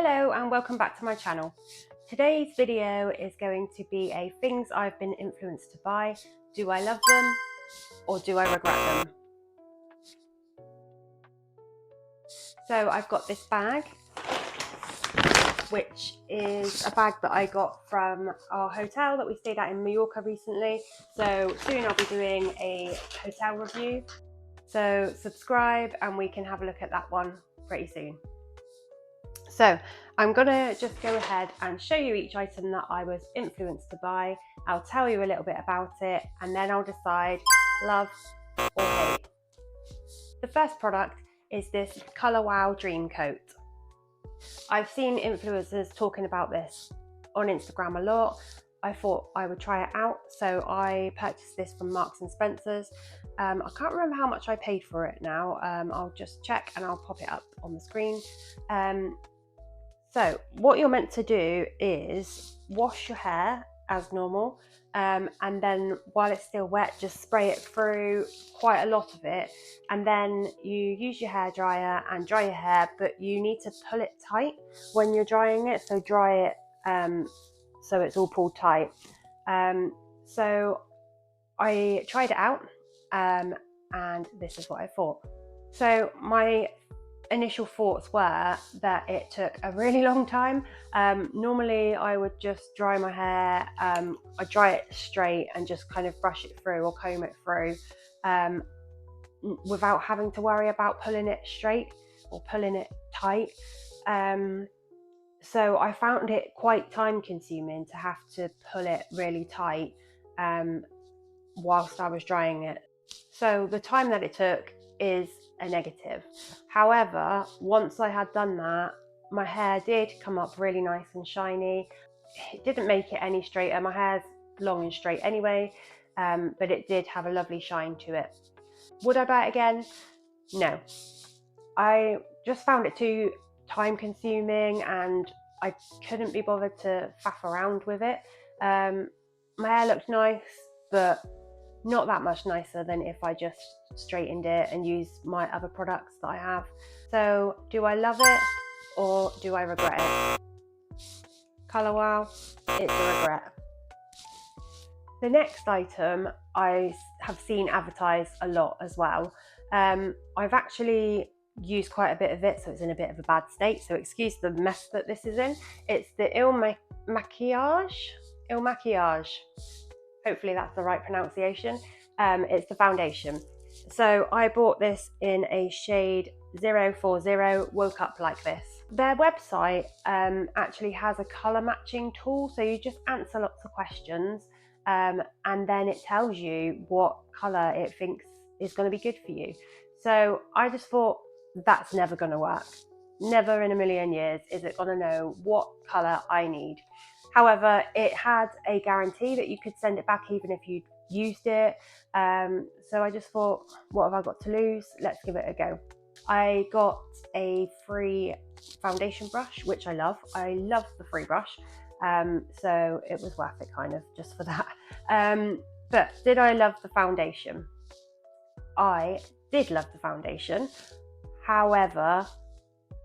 Hello and welcome back to my channel. Today's video is going to be a things I've been influenced to buy. Do I love them or do I regret them? So I've got this bag, which is a bag that I got from our hotel that we stayed at in Mallorca recently. So soon I'll be doing a hotel review. So subscribe and we can have a look at that one pretty soon. So I'm gonna just go ahead and show you each item that I was influenced to buy. I'll tell you a little bit about it and then I'll decide love or hate. The first product is this Colour Wow Dream Coat. I've seen influencers talking about this on Instagram a lot. I thought I would try it out, so I purchased this from Marks and Spencer's. I can't remember how much I paid for it now. I'll just check and I'll pop it up on the screen. So what you're meant to do is wash your hair as normal, and then while it's still wet, just spray it through, quite a lot of it, and then you use your hairdryer and dry your hair, but you need to pull it tight when you're drying it, so dry it so it's all pulled tight. So I tried it out, and this is what I thought. So my initial thoughts were that it took a really long time. Normally I would just dry my hair, I dry it straight and just kind of brush it through or comb it through without having to worry about pulling it straight or pulling it tight. So I found it quite time consuming to have to pull it really tight whilst I was drying it. So the time that it took is a negative. However, once I had done that, my hair did come up really nice and shiny. It didn't make it any straighter. My hair's long and straight anyway, but it did have a lovely shine to it. Would I buy it again? No. I just found it too time consuming and I couldn't be bothered to faff around with it. My hair looked nice, but not that much nicer than if I just straightened it and used my other products that I have. So do I love it or do I regret it? Colour Wow, it's a regret. The next item I have seen advertised a lot as well. I've actually used quite a bit of it, so it's in a bit of a bad state, so excuse the mess that this is in. It's the Il Makiage. Hopefully that's the right pronunciation. It's the foundation. So I bought this in a shade 040, Woke Up Like This. Their website actually has a colour matching tool, so you just answer lots of questions and then it tells you what colour it thinks is going to be good for you. So I just thought, that's never going to work. Never in a million years is it going to know what colour I need. However, it had a guarantee that you could send it back even if you'd used it. So I just thought, what have I got to lose? Let's give it a go. I got a free foundation brush, which I love. I love the free brush. So it was worth it kind of just for that. But did I love the foundation? I did love the foundation. However,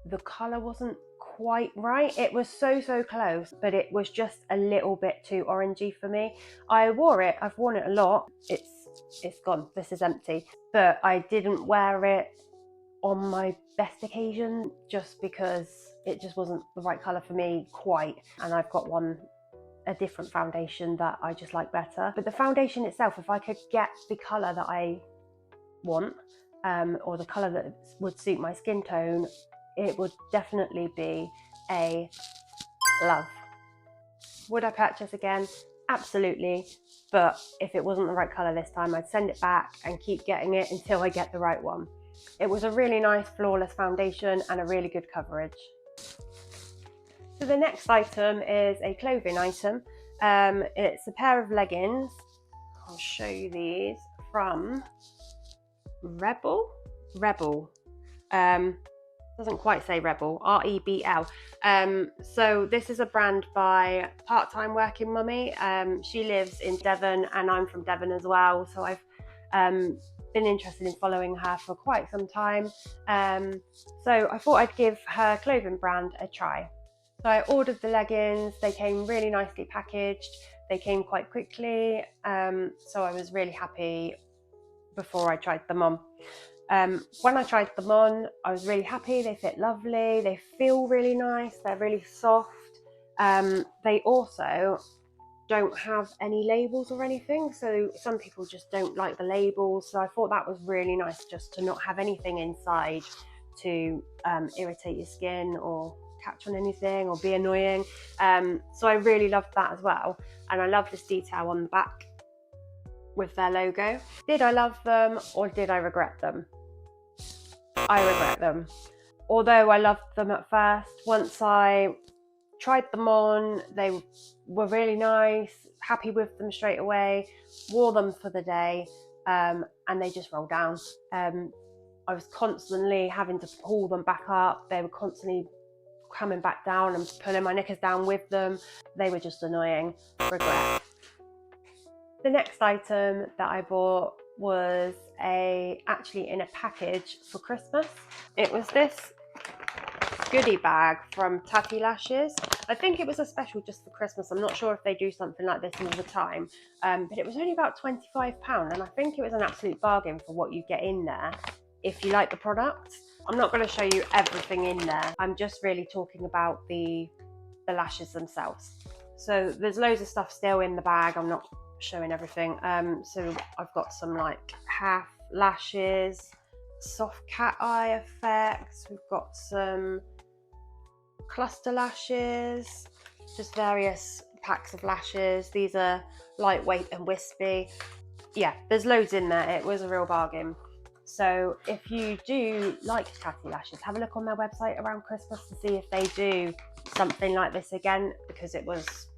the colour wasn't quite right. It was so close, but it was just a little bit too orangey for me. I wore it, I've worn it a lot. It's gone, this is empty. But I didn't wear it on my best occasion just because it just wasn't the right colour for me quite. And I've got a different foundation that I just like better. But the foundation itself, if I could get the colour that I want, or the colour that would suit my skin tone, it would definitely be a love. Would I purchase again? Absolutely. But if it wasn't the right colour this time, I'd send it back and keep getting it until I get the right one. It was a really nice flawless foundation and a really good coverage. So the next item is a clothing item. It's a pair of leggings. I'll show you these from Rebel. Doesn't quite say Rebel, R-E-B-L. So this is a brand by Part-Time Working Mummy. She lives in Devon and I'm from Devon as well, so I've been interested in following her for quite some time. So I thought I'd give her clothing brand a try. So I ordered the leggings, they came really nicely packaged, they came quite quickly, so I was really happy before I tried them on. When I tried them on, I was really happy, they fit lovely, they feel really nice, they're really soft. They also don't have any labels or anything, so some people just don't like the labels, so I thought that was really nice just to not have anything inside to irritate your skin or catch on anything or be annoying. So I really loved that as well, and I love this detail on the back with their logo. Did I love them or did I regret them? I regret them. Although I loved them at first, once I tried them on, they were really nice, happy with them straight away, wore them for the day, and they just rolled down. I was constantly having to pull them back up. They were constantly coming back down and pulling my knickers down with them. They were just annoying. Regret. The next item that I bought was actually in a package for Christmas. It was this goodie bag from Tatti Lashes. I think it was a special just for Christmas. I'm not sure if they do something like this all the time, but it was only about £25, and I think it was an absolute bargain for what you get in there if you like the product. I'm not going to show you everything in there. I'm just really talking about the lashes themselves. So there's loads of stuff still in the bag. I'm not showing everything. So I've got some like half lashes, soft cat eye effects. We've got some cluster lashes, just various packs of lashes. These are lightweight and wispy. Yeah, there's loads in there. It was a real bargain. So if you do like Tatti Lashes, have a look on their website around Christmas to see if they do something like this again, because it was,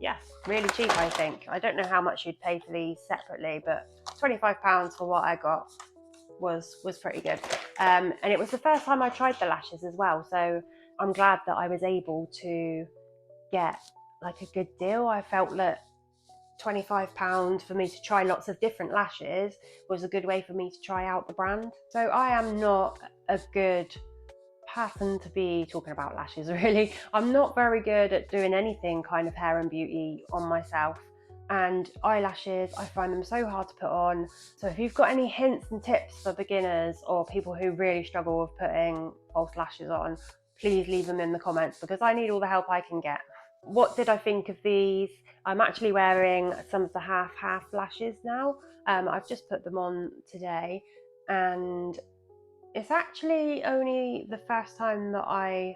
yeah, really cheap, I think. I don't know how much you'd pay for these separately, but £25 for what I got was pretty good. And it was the first time I tried the lashes as well, so I'm glad that I was able to get like a good deal. I felt that £25 for me to try lots of different lashes was a good way for me to try out the brand. So I am not a good person to be talking about lashes, really. I'm not very good at doing anything kind of hair and beauty on myself, and eyelashes, I find them so hard to put on. So if you've got any hints and tips for beginners or people who really struggle with putting false lashes on, please leave them in the comments, because I need all the help I can get. What did I think of these? I'm actually wearing some of the half lashes now. I've just put them on today, and it's actually only the first time that I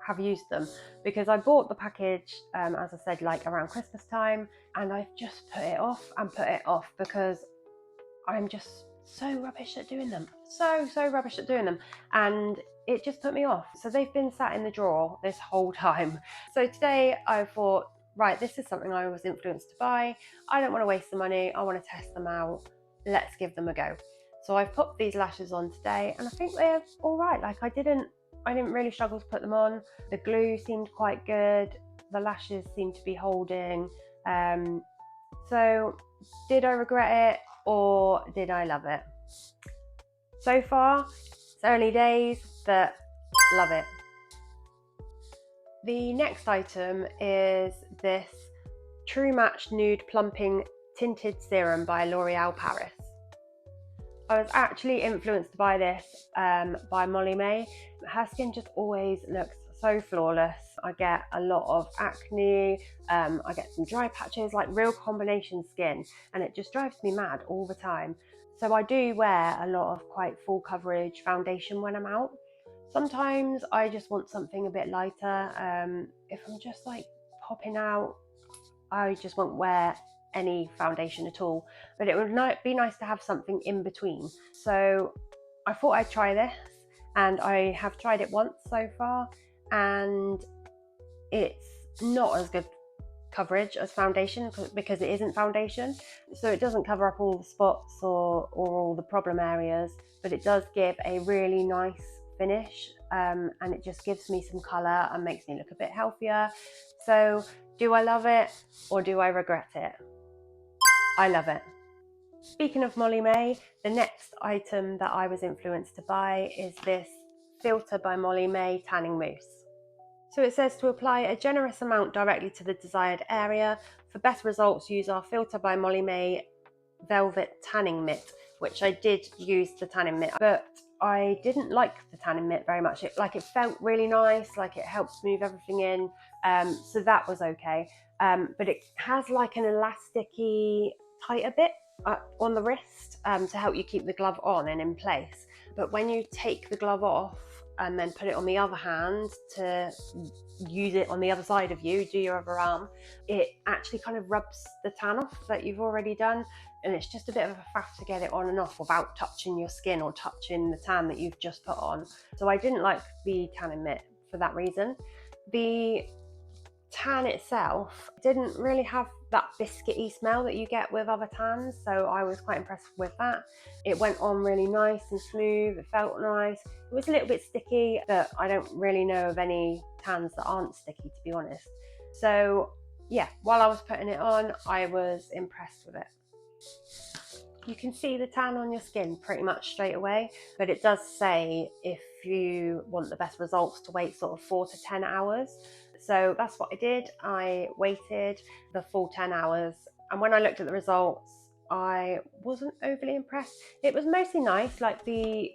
have used them, because I bought the package, as I said, like around Christmas time, and I've just put it off and put it off because I'm just so rubbish at doing them. So rubbish at doing them. And it just put me off. So they've been sat in the drawer this whole time. So today I thought, right, this is something I was influenced to buy. I don't want to waste the money. I want to test them out. Let's give them a go. So I've popped these lashes on today, and I think they're all right. Like I didn't really struggle to put them on. The glue seemed quite good. The lashes seemed to be holding. So did I regret it or did I love it? So far, it's early days, but love it. The next item is this True Match Nude Plumping Tinted Serum by L'Oreal Paris. I was actually influenced by this by Molly-Mae. Her skin just always looks so flawless. I get a lot of acne, I get some dry patches, like real combination skin, and it just drives me mad all the time. So I do wear a lot of quite full coverage foundation when I'm out. Sometimes I just want something a bit lighter. If I'm just like popping out, I just won't wear any foundation at all, but it would be nice to have something in between. So I thought I'd try this, and I have tried it once so far, and it's not as good coverage as foundation because it isn't foundation, so it doesn't cover up all the spots or all the problem areas, but it does give a really nice finish, and it just gives me some colour and makes me look a bit healthier. So do I love it or do I regret it? I love it. Speaking of Molly-Mae, the next item that I was influenced to buy is this Filter by Molly-Mae Tanning Mousse. So it says to apply a generous amount directly to the desired area. For best results, use our Filter by Molly May Velvet Tanning Mitt, which I did use the tanning mitt, but I didn't like the tanning mitt very much. It felt really nice, like it helped smooth everything in, so that was okay. But it has like an elasticy tighter bit on the wrist to help you keep the glove on and in place. But when you take the glove off and then put it on the other hand to use it on the other side of you, do your other arm, it actually kind of rubs the tan off that you've already done, and it's just a bit of a faff to get it on and off without touching your skin or touching the tan that you've just put on. So I didn't like the tanning mitt for that reason. The tan itself didn't really have that biscuity smell that you get with other tans, so I was quite impressed with that. It went on really nice and smooth, it felt nice. It was a little bit sticky, but I don't really know of any tans that aren't sticky, to be honest. So yeah, while I was putting it on, I was impressed with it. You can see the tan on your skin pretty much straight away, but it does say if you want the best results to wait sort of 4 to 10 hours. So that's what I did. I waited the full 10 hours, and when I looked at the results, I wasn't overly impressed. It was mostly nice, like the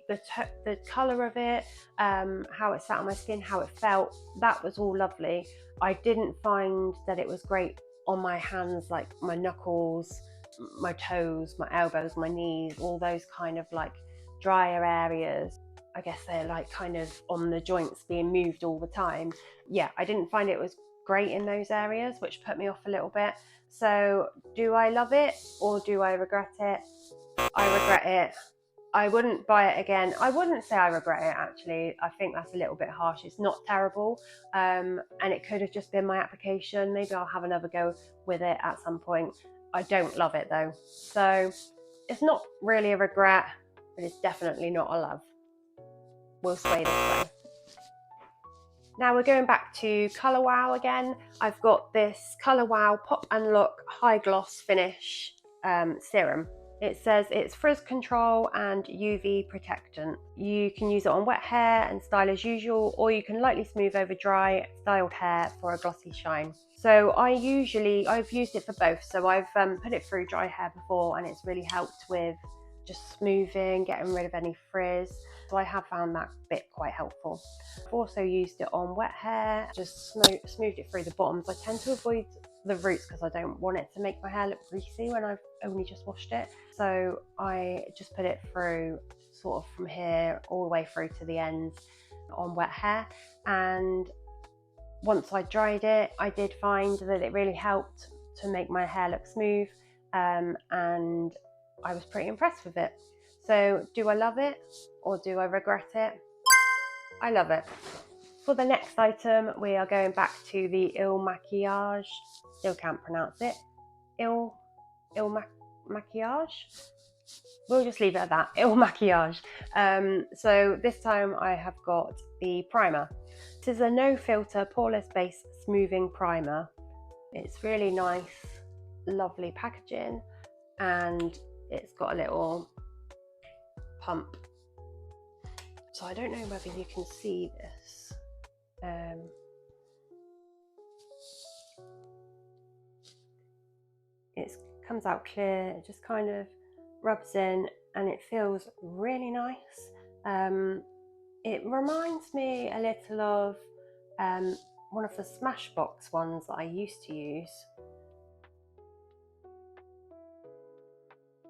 colour of it, how it sat on my skin, how it felt, that was all lovely. I didn't find that it was great on my hands, like my knuckles, my toes, my elbows, my knees, all those kind of like drier areas. I guess they're like kind of on the joints being moved all the time. Yeah, I didn't find it was great in those areas, which put me off a little bit. So do I love it or do I regret it? I regret it. I wouldn't buy it again. I wouldn't say I regret it, actually. I think that's a little bit harsh. It's not terrible, and it could have just been my application. Maybe I'll have another go with it at some point. I don't love it though. So it's not really a regret, but it's definitely not a love. We'll sway this way. Now we're going back to Colour Wow again. I've got this Colour Wow Pop and Look High Gloss Finish serum. It says it's frizz control and UV protectant. You can use it on wet hair and style as usual, or you can lightly smooth over dry, styled hair for a glossy shine. So I've used it for both. So I've put it through dry hair before, and it's really helped with just smoothing, getting rid of any frizz. So I have found that bit quite helpful. I've also used it on wet hair, just smoothed it through the bottoms. I tend to avoid the roots because I don't want it to make my hair look greasy when I've only just washed it. So I just put it through sort of from here all the way through to the ends on wet hair. And once I dried it, I did find that it really helped to make my hair look smooth, and I was pretty impressed with it. So do I love it or do I regret it? I love it. For the next item, we are going back to the Il Makiage. Still can't pronounce it. Il Makiage? We'll just leave it at that. Il Makiage. So this time I have got the primer. This is a no filter poreless base smoothing primer. It's really nice, lovely packaging, and it's got a little pump. So I don't know whether you can see this. It comes out clear, it just kind of rubs in and it feels really nice. It reminds me a little of one of the Smashbox ones that I used to use.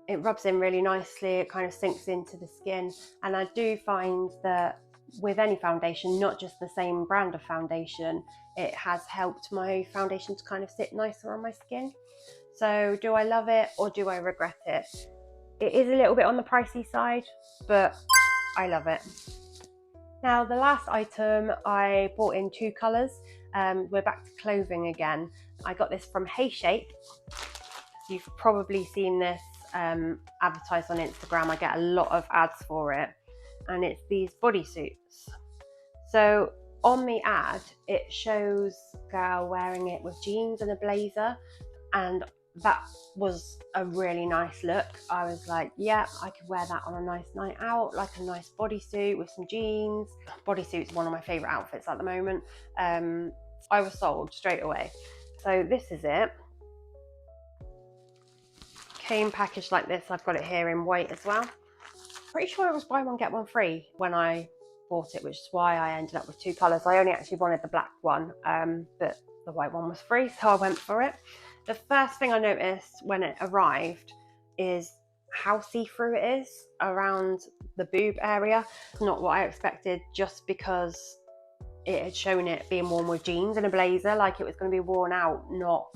It rubs in really nicely, it kind of sinks into the skin, and I do find that with any foundation, not just the same brand of foundation, it has helped my foundation to kind of sit nicer on my skin. So do I love it or do I regret it? It is a little bit on the pricey side, but I love it. Now the last item I bought in 2 colours. We're back to clothing again. I got this from Hey Shape. You've probably seen this advertised on Instagram. I get a lot of ads for it, and it's these bodysuits. So on the ad, it shows a girl wearing it with jeans and a blazer, and that was a really nice look. I was like, yeah, I could wear that on a nice night out, like a nice bodysuit with some jeans. Bodysuit's one of my favorite outfits at the moment. I was sold straight away. So this is it. Came packaged like this. I've got it here in white as well. Pretty sure it was buy one get one free when I bought it, which is why I ended up with two colours. I only actually wanted the black one, but the white one was free, so I went for it. The first thing I noticed when it arrived is how see-through it is around the boob area. Not what I expected, just because it had shown it being worn with jeans and a blazer, like it was going to be worn out, not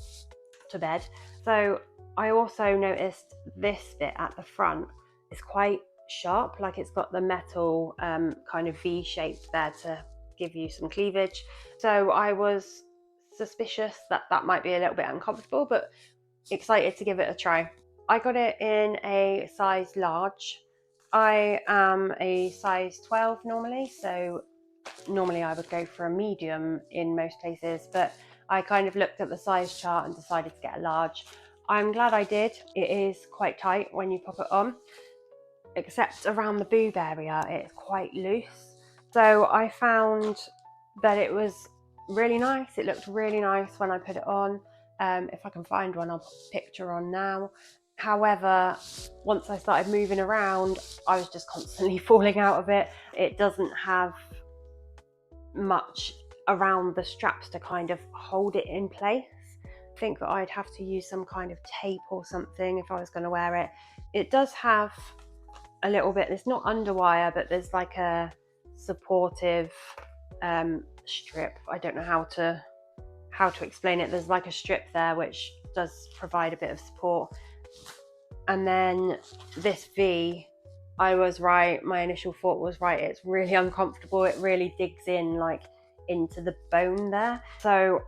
to bed. So I also noticed this bit at the front is quite sharp, like it's got the metal kind of V shape there to give you some cleavage. So I was suspicious that that might be a little bit uncomfortable, but excited to give it a try. I got it in a size large. I am a size 12 normally, so normally I would go for a medium in most places, but I kind of looked at the size chart and decided to get a large. I'm glad I did. It is quite tight when you pop it on, except around the boob area it's quite loose. So I found that it was really nice. It looked really nice when I put it on. If I can find one, I'll put a picture on now. However, once I started moving around, I was just constantly falling out of it. It doesn't have much around the straps to kind of hold it in place. I think that I'd have to use some kind of tape or something if I was going to wear it. It does have a little bit, it's not underwire, but there's like a supportive strip. I don't know how to explain it. There's like a strip there which does provide a bit of support. And then this V, I was right, my initial thought was right, it's really uncomfortable. It really digs in like into the bone there. So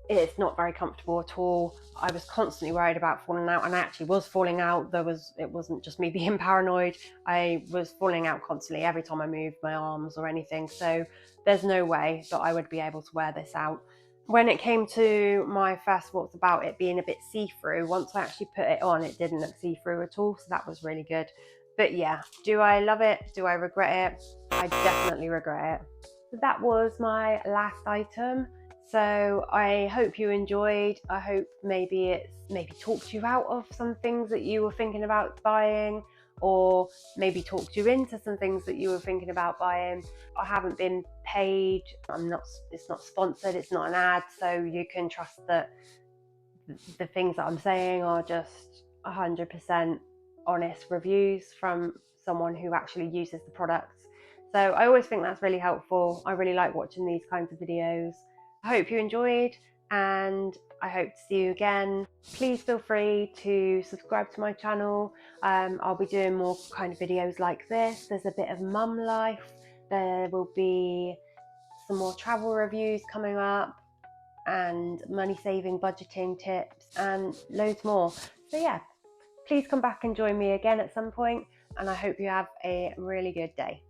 it's not very comfortable at all. I was constantly worried about falling out, and I actually was falling out. It wasn't just me being paranoid. I was falling out constantly every time I moved my arms or anything. So there's no way that I would be able to wear this out. When it came to my first thoughts about it being a bit see-through, once I actually put it on, it didn't look see-through at all. So that was really good. But yeah, do I love it? Do I regret it? I definitely regret it. So that was my last item. So I hope you enjoyed. I hope maybe talked you out of some things that you were thinking about buying, or maybe talked you into some things that you were thinking about buying. I haven't been paid. It's not sponsored. It's not an ad. So you can trust that the things that I'm saying are just 100% honest reviews from someone who actually uses the products. So I always think that's really helpful. I really like watching these kinds of videos. I hope you enjoyed, and I hope to see you again. Please feel free to subscribe to my channel. I'll be doing more kind of videos like this. There's a bit of mum life. There will be some more travel reviews coming up, and money saving budgeting tips, and loads more. So yeah, please come back and join me again at some point, and I hope you have a really good day.